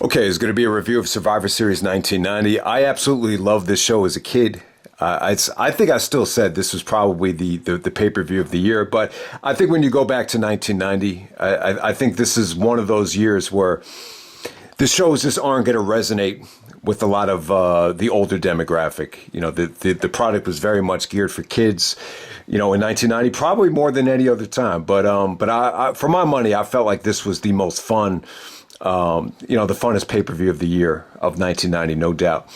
Okay, it's going to be a review of Survivor Series 1990. I absolutely loved this show as a kid. I think I still said this was probably the pay-per-view of the year, but I think when you go back to 1990, I think this is one of those years where the shows just aren't going to resonate with a lot of the older demographic. You know, the product was very much geared for kids, you know, in 1990, probably more than any other time. But I, for my money, I felt like this was the most fun, you know, the funnest pay-per-view of the year of 1990, no doubt.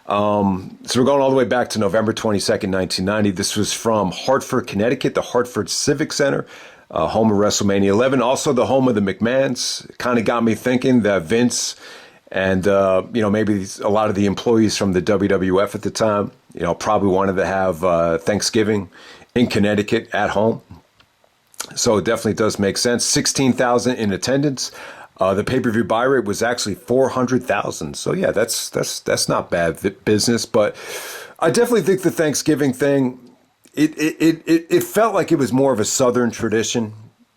So we're going all the way back to November 22nd, 1990. This was from Hartford, Connecticut, the Hartford Civic Center, home of WrestleMania 11, also the home of the McMahons. Kind of got me thinking that Vince and, you know, maybe a lot of the employees from the WWF at the time, you know, probably wanted to have Thanksgiving in Connecticut at home. So it definitely does make sense. 16,000 in attendance. The pay-per-view buy rate was actually 400,000. So yeah, that's not bad business. But I definitely think the Thanksgiving thing, it felt like it was more of a Southern tradition,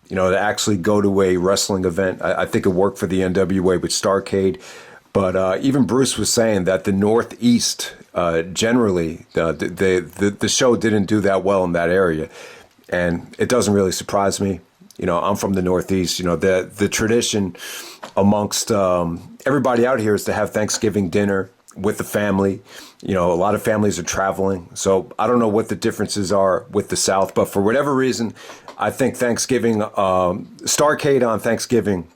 you know, to actually go to a wrestling event. I think it worked for the NWA with Starrcade. But even Bruce was saying that the Northeast, generally, the show didn't do that well in that area. And it doesn't really surprise me. You know, I'm from the Northeast. You know, the tradition amongst everybody out here is to have Thanksgiving dinner with the family. You know, a lot of families are traveling. So I don't know what the differences are with the South, but for whatever reason, I think Thanksgiving, Starrcade on Thanksgiving,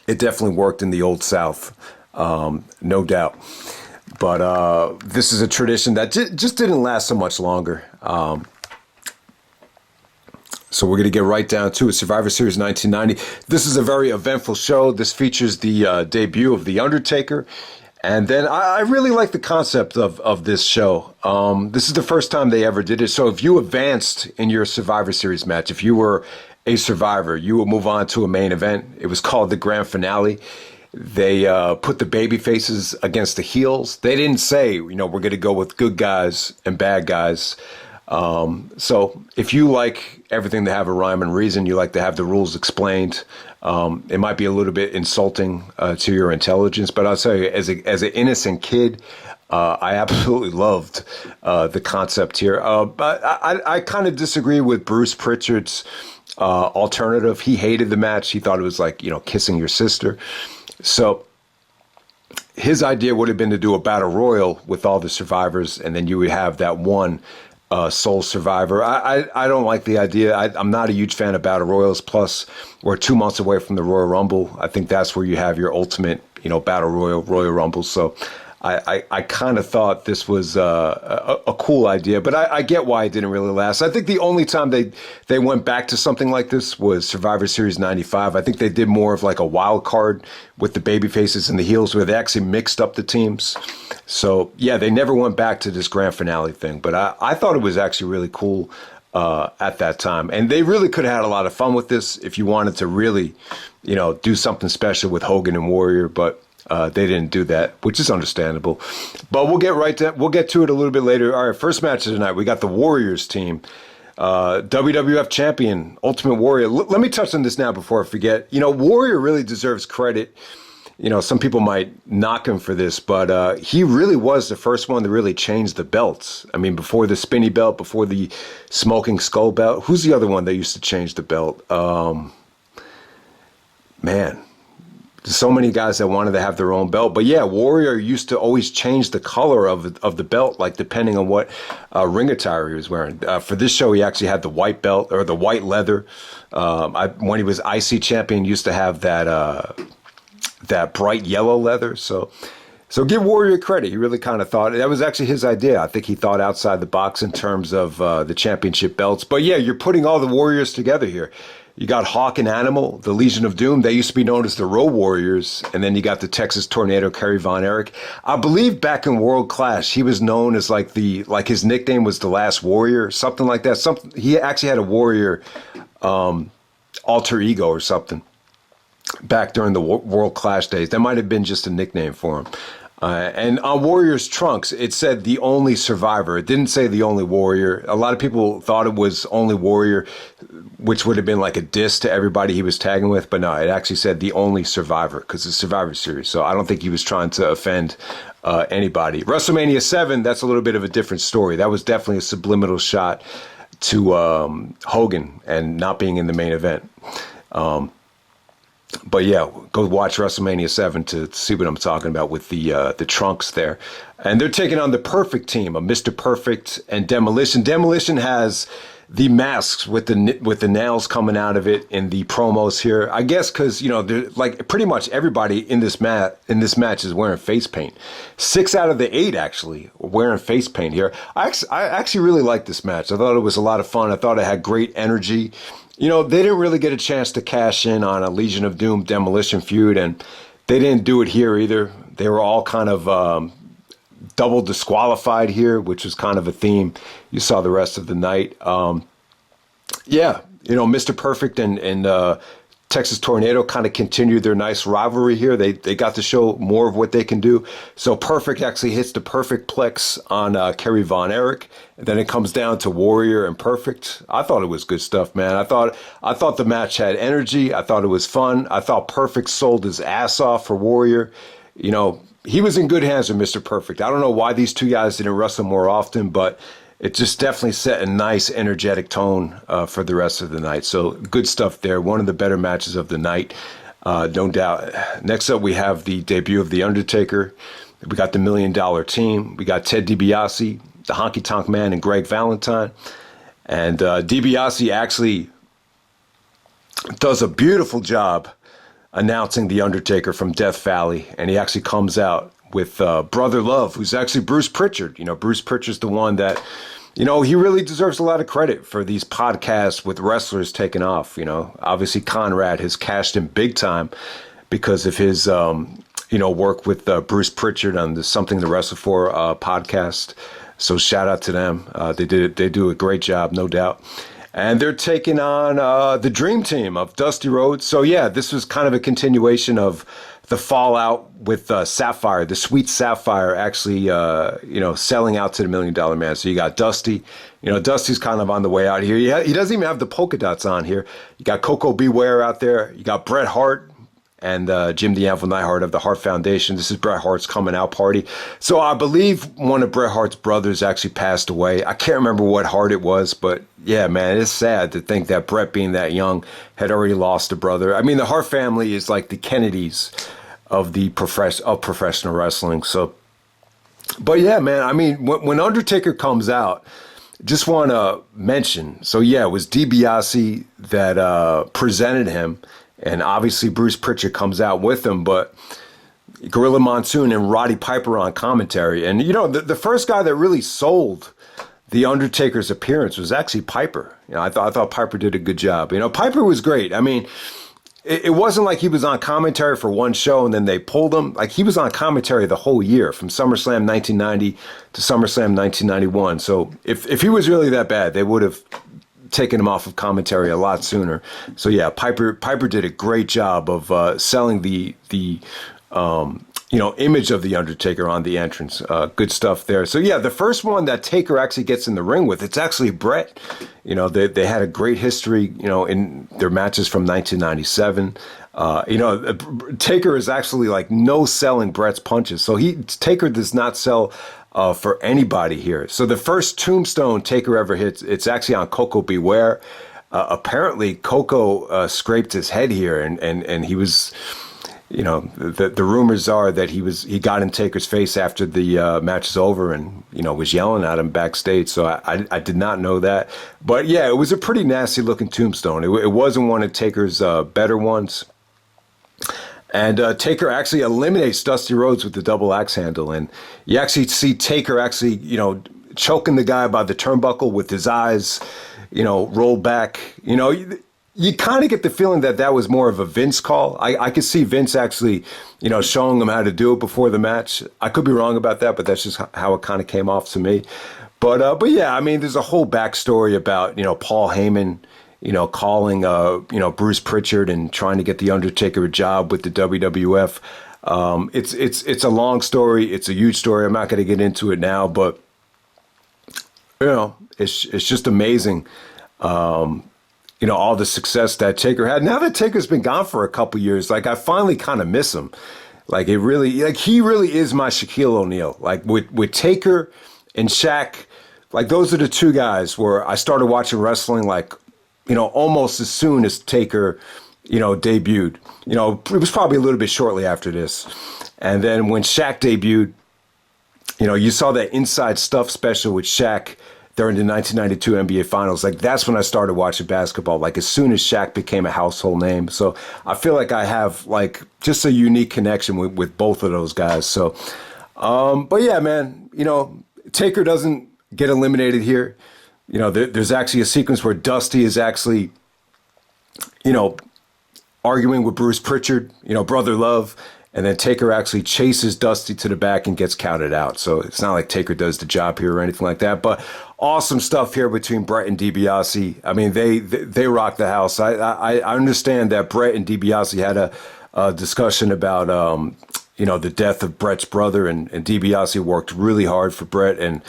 it definitely worked in the Old South, no doubt. But this is a tradition that just didn't last so much longer. So we're going to get right down to it. Survivor Series 1990. This is a very eventful show. This features the debut of The Undertaker. And then I really like the concept of this show. This is the first time they ever did it. So if you advanced in your Survivor Series match, if you were a survivor, you would move on to a main event. It was called the grand finale. They put the baby faces against the heels. They didn't say, you know, we're going to go with good guys and bad guys. So if you like everything to have a rhyme and reason, you like to have the rules explained. It might be a little bit insulting to your intelligence, but I'll tell you, as an innocent kid, I absolutely loved the concept here. But I kind of disagree with Bruce Pritchard's alternative. He hated the match. He thought it was like, you know, kissing your sister. So his idea would have been to do a battle royal with all the survivors, and then you would have that one sole survivor. I don't like the idea. I'm not a huge fan of battle royals. Plus, we're 2 months away from the Royal Rumble. I think that's where you have your ultimate, you know, battle Royal Rumble. So I kind of thought this was a cool idea, but I get why it didn't really last. I think the only time they went back to something like this was Survivor Series 95. I think they did more of like a wild card with the baby faces and the heels where they actually mixed up the teams. So yeah, they never went back to this grand finale thing, but I thought it was actually really cool at that time. And they really could have had a lot of fun with this if you wanted to really, you know, do something special with Hogan and Warrior, but they didn't do that, which is understandable. But we'll get to it a little bit later. All right, first match of the night, we got the Warriors team. WWF champion, Ultimate Warrior. Let me touch on this now before I forget. You know, Warrior really deserves credit. You know, some people might knock him for this, but he really was the first one to really change the belts. I mean, before the spinny belt, before the smoking skull belt. Who's the other one that used to change the belt? Man. There's so many guys that wanted to have their own belt. But yeah, Warrior used to always change the color of the belt, like depending on what ring attire he was wearing. For this show, he actually had the white belt or the white leather. When he was IC champion, he used to have that bright yellow leather. So give Warrior credit. He really kind of thought that was actually his idea. I think he thought outside the box in terms of the championship belts. But yeah, you're putting all the Warriors together here. You got Hawk and Animal, the Legion of Doom. They used to be known as the Road Warriors. And then you got the Texas Tornado, Kerry Von Erich. I believe back in World Clash, he was known as like his nickname was the Last Warrior, something like that. He actually had a Warrior alter ego or something back during the World Clash days. That might have been just a nickname for him. And on Warrior's trunks, it said the only survivor. It didn't say the only warrior. A lot of people thought it was only warrior, which would have been like a diss to everybody he was tagging with. But no, it actually said the only survivor because it's Survivor Series. So I don't think he was trying to offend anybody. WrestleMania 7, that's a little bit of a different story. That was definitely a subliminal shot to Hogan and not being in the main event. But yeah, go watch WrestleMania 7 to see what I'm talking about with the trunks there. And they're taking on the Perfect team of Mr. Perfect and Demolition. Demolition has the masks with the nails coming out of it in the promos here. I guess because, like pretty much everybody in this match is wearing face paint. 6 out of the 8 actually wearing face paint here. I actually really liked this match. I thought it was a lot of fun. I thought it had great energy. They didn't really get a chance to cash in on a Legion of Doom Demolition feud, and they didn't do it here either. They were all kind of double disqualified here, which was kind of a theme you saw the rest of the night. Mr. Perfect and Texas Tornado kind of continued their nice rivalry here. They got to show more of what they can do. So Perfect actually hits the perfect plex on Kerry Von Erich. And then it comes down to Warrior and Perfect. I thought it was good stuff, man. I thought the match had energy. I thought it was fun. I thought Perfect sold his ass off for Warrior. He was in good hands with Mr. Perfect. I don't know why these two guys didn't wrestle more often, but it just definitely set a nice, energetic tone for the rest of the night. So good stuff there. One of the better matches of the night, no doubt. Next up, we have the debut of The Undertaker. We got the $1 Million Team. We got Ted DiBiase, the Honky Tonk Man, and Greg Valentine. And DiBiase actually does a beautiful job announcing The Undertaker from Death Valley. And he actually comes out with Brother Love, who's actually Bruce Pritchard. Bruce Pritchard's the one that, he really deserves a lot of credit for these podcasts with wrestlers taking off. Obviously Conrad has cashed in big time because of his, work with Bruce Pritchard on the Something to Wrestle For podcast. So shout out to them. They do a great job, no doubt. And they're taking on the Dream Team of Dusty Rhodes. So yeah, this was kind of a continuation of the fallout with Sapphire, the sweet Sapphire actually, selling out to the $1 Million Man. So you got Dusty. Dusty's kind of on the way out here. He doesn't even have the polka dots on here. You got Koko B. Ware out there. You got Bret Hart and Jim the Anvil Neidhart of the Hart Foundation. This is Bret Hart's coming out party. So I believe one of Bret Hart's brothers actually passed away. I can't remember what Hart it was, but yeah, man, it's sad to think that Bret, being that young, had already lost a brother. I mean, the Hart family is like the Kennedys of professional wrestling. So, but yeah, man, I mean, when Undertaker comes out, just want to mention, so yeah, it was DiBiase that presented him, and obviously Bruce Pritchard comes out with him, but Gorilla Monsoon and Roddy Piper on commentary. And, the first guy that really sold the Undertaker's appearance was actually Piper. I thought Piper did a good job. Piper was great. I mean, it wasn't like he was on commentary for one show and then they pulled him. Like, he was on commentary the whole year from SummerSlam 1990 to SummerSlam 1991. So if he was really that bad, they would have taken him off of commentary a lot sooner. So yeah, Piper did a great job of selling the image of the Undertaker on the entrance. Good stuff there. So yeah, the first one that Taker actually gets in the ring with, it's actually Bret. They had a great history, in their matches from 1997. Taker is actually like no selling Bret's punches. So Taker does not sell for anybody here. So the first tombstone Taker ever hits, it's actually on Koko B. Ware. Apparently Koko scraped his head here and he was, the rumors are that he got in Taker's face after the match is over and, was yelling at him backstage. So I did not know that. But yeah, it was a pretty nasty looking tombstone. It wasn't one of Taker's better ones. And Taker actually eliminates Dusty Rhodes with the double axe handle. And you actually see Taker actually, choking the guy by the turnbuckle with his eyes, rolled back. You kind of get the feeling that was more of a Vince call. I could see Vince actually, showing him how to do it before the match. I could be wrong about that, but that's just how it kind of came off to me. But yeah, I mean, there's a whole backstory about, Paul Heyman, calling, Bruce Pritchard and trying to get The Undertaker a job with the WWF. It's a long story. It's a huge story. I'm not going to get into it now, but it's just amazing. All the success that Taker had. Now that Taker's been gone for a couple years, like I finally kind of miss him. Like he really is my Shaquille O'Neal. Like with Taker and Shaq, like those are the two guys where I started watching wrestling like, almost as soon as Taker, debuted. It was probably a little bit shortly after this. And then when Shaq debuted, you saw that Inside Stuff special with Shaq during the 1992 NBA Finals. Like that's when I started watching basketball, like as soon as Shaq became a household name. So I feel like I have like just a unique connection with both of those guys. So, but yeah, man, Taker doesn't get eliminated here. There's actually a sequence where Dusty is actually, arguing with Bruce Pritchard, brother love. And then Taker actually chases Dusty to the back and gets counted out. So it's not like Taker does the job here or anything like that. But awesome stuff here between Bret and DiBiase. I mean, they rock the house. I understand that Bret and DiBiase had a discussion about the death of Bret's brother, and DiBiase worked really hard for Bret, and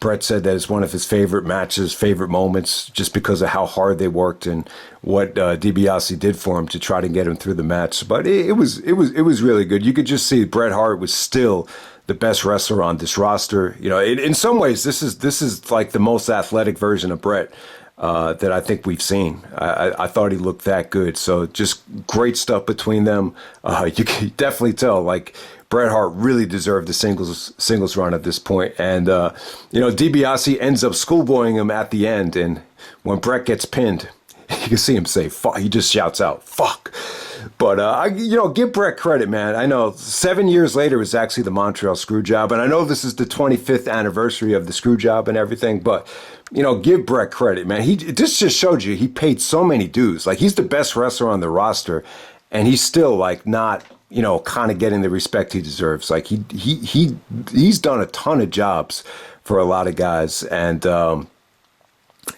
Bret said that it's one of his favorite matches, favorite moments, just because of how hard they worked and what DiBiase did for him to try to get him through the match. But it was really good. You could just see Bret Hart was still the best wrestler on this roster. In some ways, this is like the most athletic version of Bret that I think we've seen. I thought he looked that good. So just great stuff between them. You can definitely tell, like, Bret Hart really deserved the singles run at this point. And, DiBiase ends up schoolboying him at the end. And when Bret gets pinned, you can see him say, fuck. He just shouts out, fuck. But, give Bret credit, man. I know 7 years later was actually the Montreal Screwjob. And I know this is the 25th anniversary of the Screwjob and everything. But, give Bret credit, man. This just showed you he paid so many dues. Like, he's the best wrestler on the roster. And he's still, like, not, kind of getting the respect he deserves. Like, he's done a ton of jobs for a lot of guys. And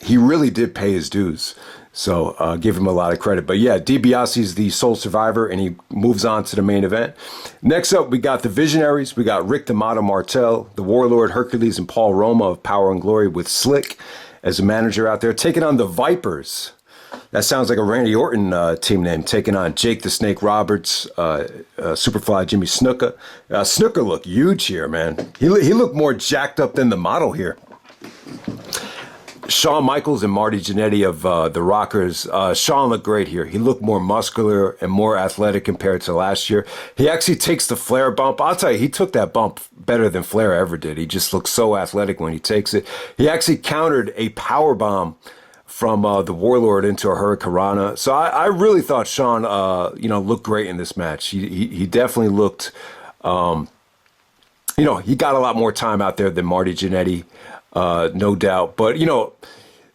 he really did pay his dues. So give him a lot of credit. But yeah, DiBiase is the sole survivor, and he moves on to the main event. Next up, we got the Visionaries. We got Rick the Model Martel, the Warlord, Hercules, and Paul Roma of Power and Glory with Slick as a manager out there, taking on the Vipers. That sounds like a Randy Orton team name, taking on Jake the Snake Roberts, Superfly Jimmy Snuka. Snuka looked huge here, man. He looked more jacked up than the model here. Shawn Michaels and Marty Jannetty of the Rockers. Shawn looked great here. He looked more muscular and more athletic compared to last year. He actually takes the Flair bump. I'll tell you, he took that bump better than Flair ever did. He just looks so athletic when he takes it. He actually countered a power bomb from the Warlord into a Hurricanrana. So I really thought Shawn, looked great in this match. He definitely looked, he got a lot more time out there than Marty Jannetty. No doubt. But,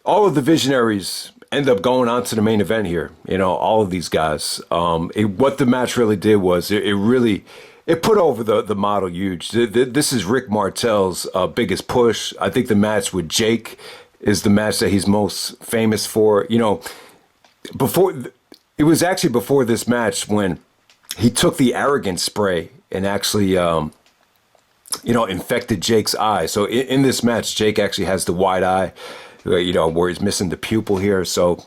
all of the Visionaries end up going on to the main event here. All of these guys. What the match really did was it put over the model huge. This is Rick Martel's biggest push. I think the match with Jake is the match that he's most famous for. It was actually before this match when he took the arrogance spray and actually, infected Jake's eye. So in this match, Jake actually has the wide eye, where he's missing the pupil here. So,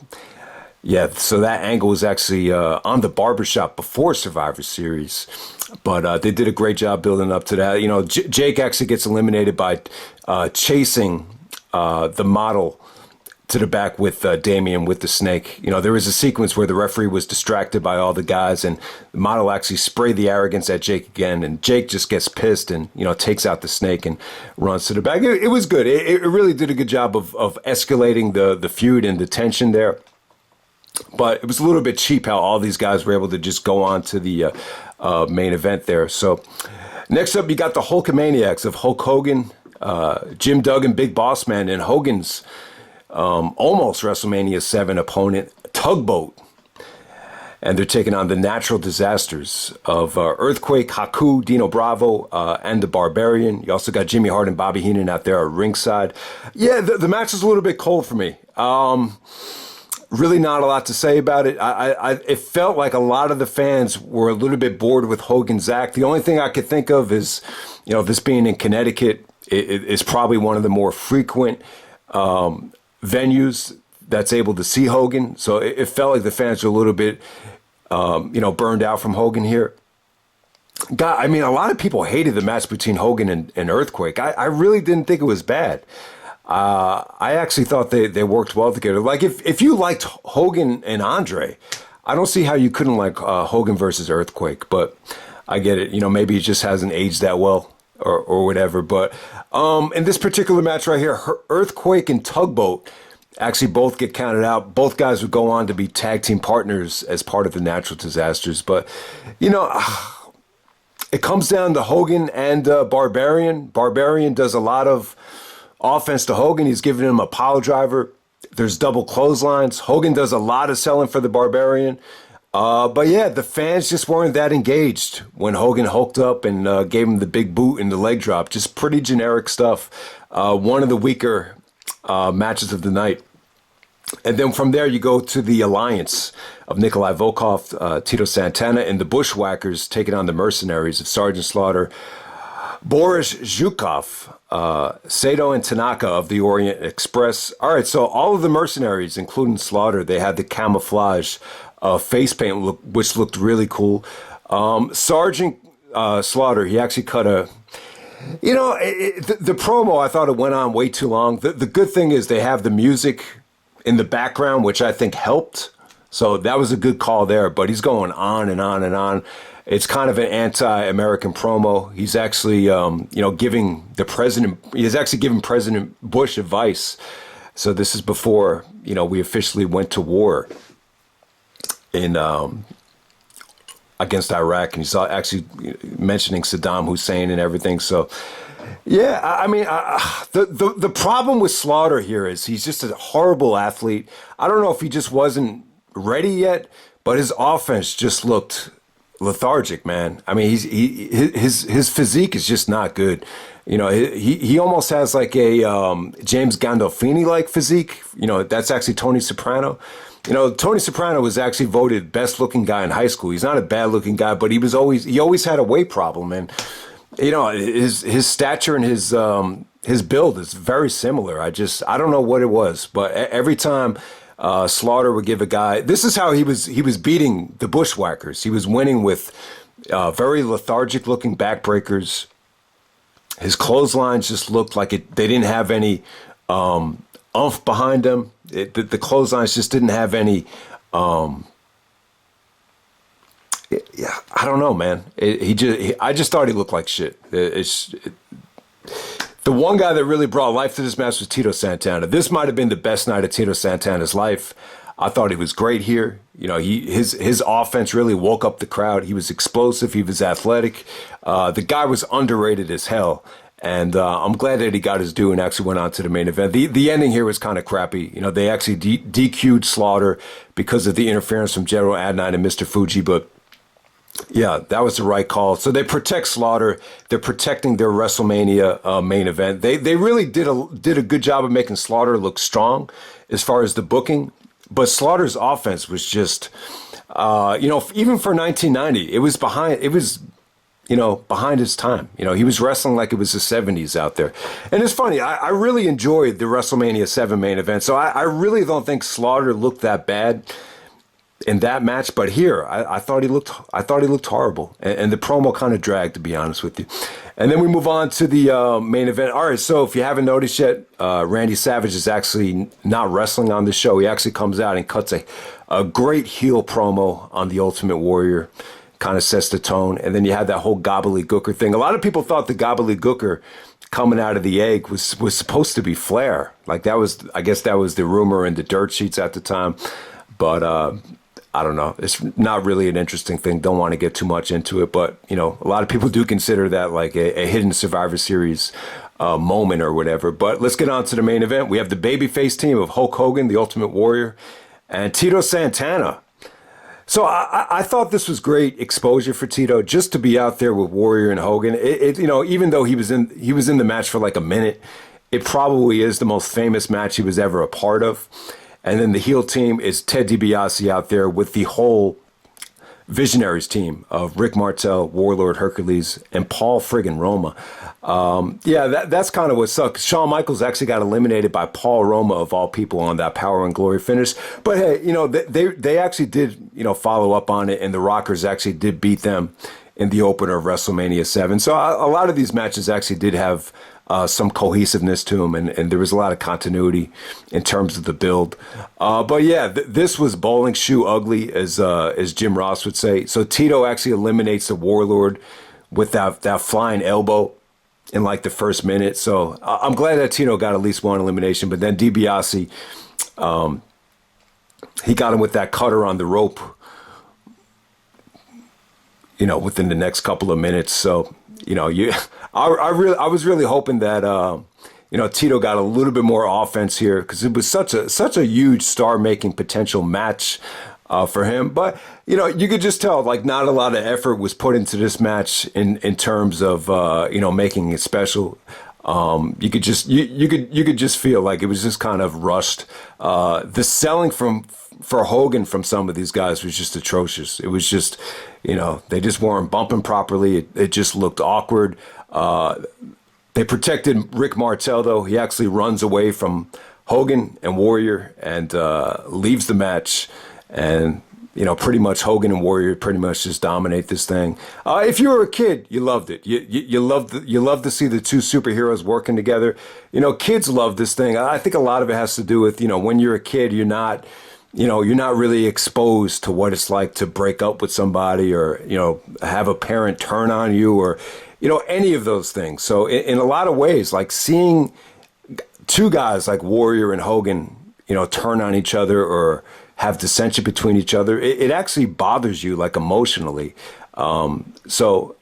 yeah, so that angle was actually on the barbershop before Survivor Series. But they did a great job building up to that. Jake actually gets eliminated by chasing the model to the back with Damien with the snake. There was a sequence where the referee was distracted by all the guys, and the model actually sprayed the arrogance at Jake again, and Jake just gets pissed and takes out the snake and runs to the back. It was good. It really did a good job of escalating the feud and the tension there. But it was a little bit cheap how all these guys were able to just go on to the main event there. So next up, you got the Hulkamaniacs of Hulk Hogan, Jim Duggan, Big Bossman, and Hogan's almost WrestleMania 7 opponent, Tugboat. And they're taking on the natural disasters of Earthquake, Haku, Dino Bravo, and the Barbarian. You also got Jimmy Hart and Bobby Heenan out there at ringside. Yeah, the match is a little bit cold for me. really not a lot to say about it. It felt like a lot of the fans were a little bit bored with Hogan's act. The only thing I could think of is, this being in Connecticut, it's probably one of the more frequent venues that's able to see Hogan. So it felt like the fans were a little bit, burned out from Hogan here. God, I mean, a lot of people hated the match between Hogan and Earthquake. I really didn't think it was bad. I actually thought they worked well together. Like, if you liked Hogan and Andre, I don't see how you couldn't like Hogan versus Earthquake. But I get it. Maybe it just hasn't aged that well or whatever. But in this particular match right here, Earthquake and Tugboat actually both get counted out. Both guys would go on to be tag team partners as part of the Natural Disasters. But, it comes down to Hogan and Barbarian. Barbarian does a lot of offense to Hogan. He's giving him a pile driver. There's double clotheslines. Hogan does a lot of selling for the Barbarian. But yeah, the fans just weren't that engaged when Hogan hulked up and gave him the big boot and the leg drop. Just pretty generic stuff. One of the weaker matches of the night. And then from there, you go to the alliance of Nikolai Volkov, Tito Santana, and the Bushwhackers taking on the Mercenaries of Sergeant Slaughter, Boris Zhukov, Sato, and Tanaka of the Orient Express. All right, so all of the Mercenaries, including Slaughter, they had the camouflage face paint, which looked really cool. Sergeant Slaughter, he actually cut a... the promo, I thought it went on way too long. The good thing is they have the music in the background, which I think helped. So that was a good call there, but he's going on and on and on. It's kind of an anti-American promo. He's actually, giving the president, he's actually giving President Bush advice. So this is before, we officially went to war in, against Iraq. And he's actually mentioning Saddam Hussein and everything. So, yeah, I mean, the problem with Slaughter here is he's just a horrible athlete. I don't know if he just wasn't ready yet, but his offense just looked lethargic, man. I mean, his physique is just not good. He almost has like a James Gandolfini-like physique. That's actually Tony Soprano. Tony Soprano was actually voted best looking guy in high school. He's not a bad looking guy, but he always had a weight problem, and his stature and his build is very similar. I don't know what it was, but every time Slaughter would give a guy, this is how he was beating the Bushwhackers. He was winning with very lethargic looking backbreakers. His clotheslines just looked like they didn't have any oomph behind them. The clotheslines just didn't have any. Yeah, I don't know, man. I just thought he looked like shit. The one guy that really brought life to this match was Tito Santana. This might have been the best night of Tito Santana's life. I thought he was great here. His offense really woke up the crowd. He was explosive. He was athletic. The guy was underrated as hell. And I'm glad that he got his due and actually went on to the main event. The ending here was kind of crappy. They actually DQ'd Slaughter because of the interference from General Adnan and Mr. Fuji, but yeah, that was the right call. So they protect Slaughter. They're protecting their WrestleMania main event. They really did a good job of making Slaughter look strong as far as the booking. But Slaughter's offense was just, even for 1990, it was behind his time. He was wrestling like it was the 70s out there. And it's funny, I really enjoyed the WrestleMania 7 main event. So I really don't think Slaughter looked that bad in that match, but here I thought he looked horrible, and the promo kind of dragged, to be honest with you. And then we move on to the main event. All right, so if you haven't noticed yet, Randy Savage is actually not wrestling on the show. He actually comes out and cuts a great heel promo on the Ultimate Warrior, kind of sets the tone. And then you had that whole gobbledygooker thing. A lot of people thought the gobbledygooker coming out of the egg was supposed to be Flair. Like I guess that was the rumor in the dirt sheets at the time, but. I don't know. It's not really an interesting thing. Don't want to get too much into it. But, a lot of people do consider that like a hidden Survivor Series moment or whatever. But let's get on to the main event. We have the babyface team of Hulk Hogan, the Ultimate Warrior, and Tito Santana. So I thought this was great exposure for Tito, just to be out there with Warrior and Hogan. Even though he was in the match for like a minute, it probably is the most famous match he was ever a part of. And then the heel team is Ted DiBiase out there with the whole Visionaries team of Rick Martel, Warlord, Hercules, and Paul friggin' Roma. Yeah, that's kind of what sucks. Shawn Michaels actually got eliminated by Paul Roma, of all people, on that Power and Glory finish. But hey, they actually did, follow up on it, and the Rockers actually did beat them in the opener of WrestleMania 7. So a lot of these matches actually did have some cohesiveness to them, and there was a lot of continuity in terms of the build. But yeah, this was bowling shoe ugly, as Jim Ross would say. So Tito actually eliminates the Warlord with that flying elbow in like the first minute. So I'm glad that Tito got at least one elimination. But then DiBiase, he got him with that cutter on the rope, within the next couple of minutes. So, I was really hoping that, Tito got a little bit more offense here, because it was such a huge star-making potential match for him. But, you could just tell, like, not a lot of effort was put into this match in terms of, making it special. You could just feel like it was just kind of rushed. The selling for Hogan from some of these guys was just atrocious. It was just, they just weren't bumping properly. It just looked awkward. They protected Rick Martel, though. He actually runs away from Hogan and Warrior and leaves the match. And, pretty much Hogan and Warrior pretty much just dominate this thing. If you were a kid, you loved it. You loved to see the two superheroes working together. Kids love this thing. I think a lot of it has to do with, when you're a kid, you're not really exposed to what it's like to break up with somebody, or, have a parent turn on you, or, any of those things. So in a lot of ways, like seeing two guys like Warrior and Hogan, turn on each other or have dissension between each other, it actually bothers you, like, emotionally. So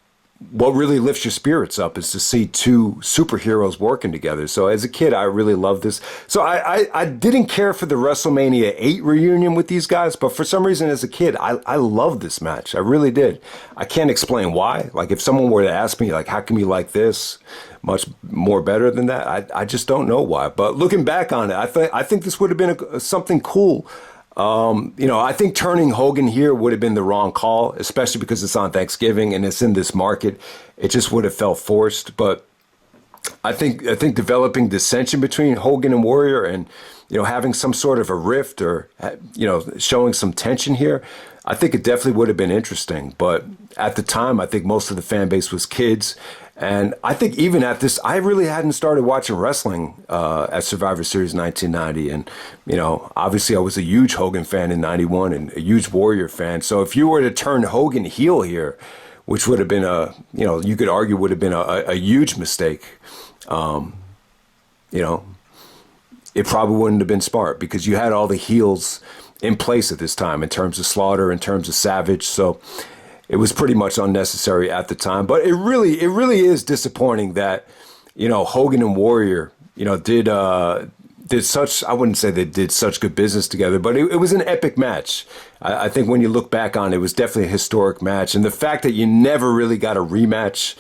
what really lifts your spirits up is to see two superheroes working together. So as a kid, I really loved this. So I didn't care for the WrestleMania 8 reunion with these guys, but for some reason as a kid, I loved this match. I really did. I can't explain why. Like, if someone were to ask me, like, how can you like this much more better than that? I just don't know why. But looking back on it, I think this would have been something cool. I think turning Hogan here would have been the wrong call, especially because it's on Thanksgiving and it's in this market. It just would have felt forced. But I think developing dissension between Hogan and Warrior, and having some sort of a rift, or showing some tension here, I think it definitely would have been interesting. But at the time, I think most of the fan base was kids. And I think even at this, I really hadn't started watching wrestling at Survivor Series 1990. And, obviously I was a huge Hogan fan in 91 and a huge Warrior fan. So if you were to turn Hogan heel here, which would have been you could argue would have been a huge mistake, it probably wouldn't have been smart, because you had all the heels in place at this time in terms of Slaughter, in terms of Savage. So it was pretty much unnecessary at the time. But it really is disappointing that, Hogan and Warrior, did such, I wouldn't say they did such good business together, but it was an epic match. I think when you look back on it, it was definitely a historic match. And the fact that you never really got a rematch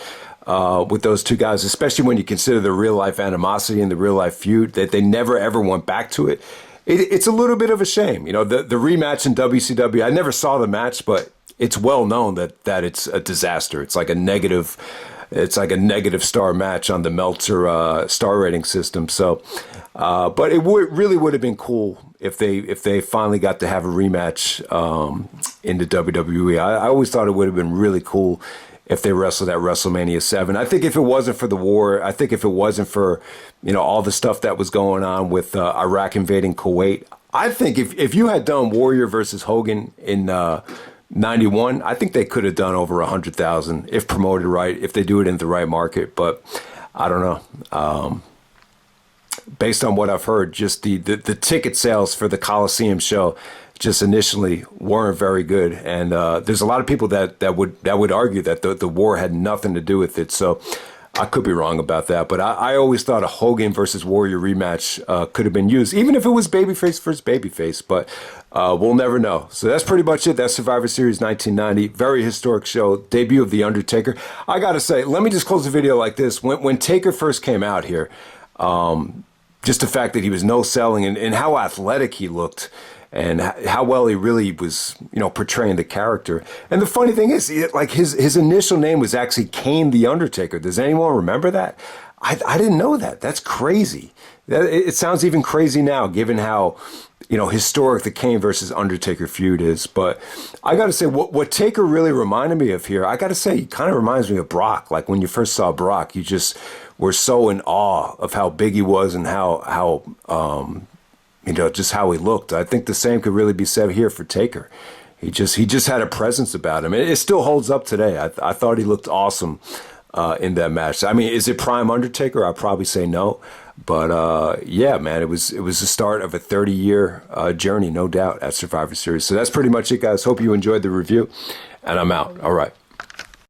with those two guys, especially when you consider the real life animosity and the real life feud, that they never ever went back to it. It's a little bit of a shame. The rematch in WCW, I never saw the match, but it's well known that it's a disaster. It's like a negative star match on the Meltzer star rating system. So, but it really would have been cool if they finally got to have a rematch in the WWE. I always thought it would have been really cool if they wrestled at WrestleMania 7. I think if it wasn't for the war, I think if it wasn't for all the stuff that was going on with Iraq invading Kuwait, I think if you had done Warrior versus Hogan in 91, I think they could have done over 100,000 if promoted right, if they do it in the right market. But I don't know. Based on what I've heard, just the ticket sales for the Coliseum show just initially weren't very good, and there's a lot of people that would argue that the war had nothing to do with it. So I could be wrong about that, but I always thought a Hogan versus Warrior rematch could have been used, even if it was babyface versus babyface, but we'll never know. So that's pretty much it. That's Survivor Series 1990. Very historic show. Debut of The Undertaker. I got to say, let me just close the video like this. When Taker first came out here, just the fact that he was no selling and how athletic he looked and how well he really was, portraying the character. And the funny thing is, like his initial name was actually Kane the Undertaker. Does anyone remember that? I didn't know that. That's crazy. It sounds even crazy now, given how, historic the Kane versus Undertaker feud is. But I got to say, what Taker really reminded me of here, I got to say, he kind of reminds me of Brock. Like when you first saw Brock, you just were so in awe of how big he was and how just how he looked. I think the same could really be said here for Taker. He just had a presence about him. It still holds up today. I thought he looked awesome in that match. I mean, is it prime Undertaker? I'd probably say no. But yeah, man, it was the start of a 30-year journey, no doubt, at Survivor Series. So that's pretty much it, guys. Hope you enjoyed the review, and I'm out. All right.